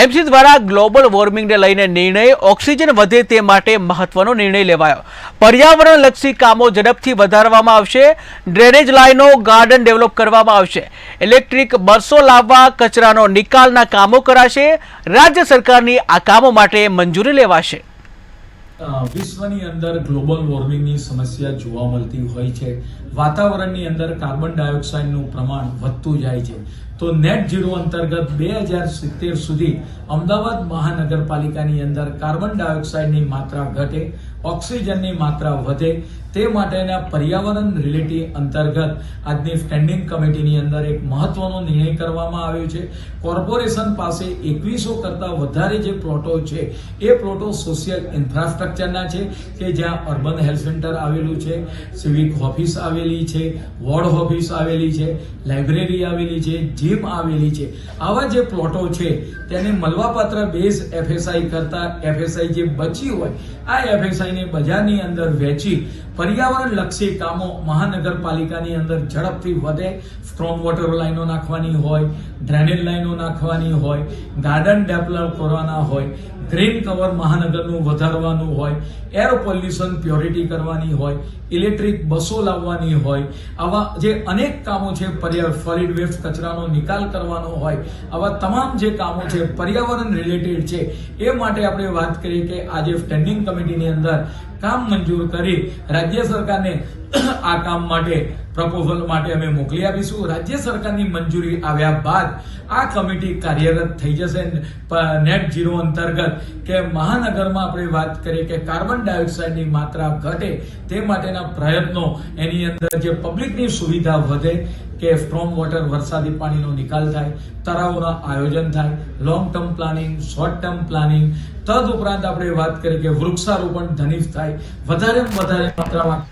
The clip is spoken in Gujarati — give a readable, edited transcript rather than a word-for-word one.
એમસી દ્વારા ગ્લોબલ વોર્મિંગને લઈને નિર્ણય ઓક્સિજન વધે તે માટે મહત્વનો નિર્ણય લેવાયો। પર્યાવરણલક્ષી કામો ઝડપથી વધારવામાં આવશે। ડ્રેનેજ લાઇનો, ગાર્ડન ડેવલપ કરવામાં આવશે। ઇલેક્ટ્રિક બસો લાવવા, કચરાનો નિકાલના કામો કરાશે। રાજ્ય સરકારની આ કામો માટે મંજૂરી લેવાશે। વિશ્વની અંદર ગ્લોબલ વોર્મિંગની સમસ્યા જોવા મળતી હોય છે। વાતાવરણની અંદર કાર્બન ડાયોક્સાઇડનું પ્રમાણ વધતું જાય છે। તો નેટ ઝીરો અંતર્ગત 2070 સુધી અમદાવાદ મહાનગરપાલિકાની અંદર કાર્બન ડાયોક્સાઇડની માત્રા ઘટે, ઓક્સિજનની માત્રા વધે, તે માટેના પર્યાવરણ રિલેટિવ અંતર્ગત આજની સ્ટેન્ડિંગ કમિટીની અંદર એક મહત્વનો નિર્ણય કરવામાં આવ્યો છે। કોર્પોરેશન પાસે 2100 કરતા વધારે જે પ્લોટો છે એ પ્લોટો સોશિયલ ઇન્ફ્રાસ્ટ્રક્ચરના છે કે જ્યાં અર્બન હેલ્થ સેન્ટર આવેલું છે, સિવિક ઓફિસ આવેલી છે, વોર્ડ ઓફિસ આવેલી છે, લાઇબ્રેરી આવેલી છે, જીમ આવેલી છે। આવા જે પ્લોટો છે તેને મળવાપાત્ર બેઝ એફએસઆઈ કરતા એફએસઆઈ જે બચી હોય આ એફએસઆઈ ને બજારની અંદર વેચી પર્યાવરણ લક્ષી કામો મહાનગરપાલિકાની અંદર ઝડપથી વધે। સ્ટ્રોંગ વોટર લાઈનો નાખવાની હોય, ડ્રેનેજ લાઈનો નાખવાની હોય, ગાર્ડન ડેવલપ કરવાના હોય, ગ્રીન કવર મહાનગરનું વધારવાનું હોય, એર પોલ્યુશન પ્યોરિટી કરવાની હોય, ઇલેક્ટ્રિક બસો લાવવાની હોય, આવા જે અનેક કામો છે, સોલિડ વેસ્ટ કચરાનો નિકાલ કરવાનો હોય, આવા તમામ જે કામો છે પર્યાવરણ રિલેટેડ છે એ માટે આપણે વાત કરીએ કે આજે સ્ટેન્ડિંગ કમિટીની અંદર કામ મંજૂર કરી રાજ્ય સરકારને આ કામ માટે પ્રપોઝલ માટે અમે મોકલી આપીશું। રાજ્ય સરકારની મંજૂરી આવ્યા બાદ આ કમિટી કાર્યરત થઈ જશે। નેટ ઝીરો અંતર્ગત કે મહાનગરમાં આપણે વાત કરીએ કે કાર્બન ડાયોક્સાઇડની માત્રા ઘટે તે માટેના પ્રયત્નો, એની અંદર જે પબ્લિકની સુવિધા વધે, કે સ્ટ્રોંગ વોટર વરસાદી પાણીનો નિકાલ થાય, તળાવોના આયોજન થાય, long term planning, short term planning, તદ ઉપરાંત આપણે વાત કરીએ કે વૃક્ષારોપણ ધનિષ્ઠ થાય, વધારે માત્રામાં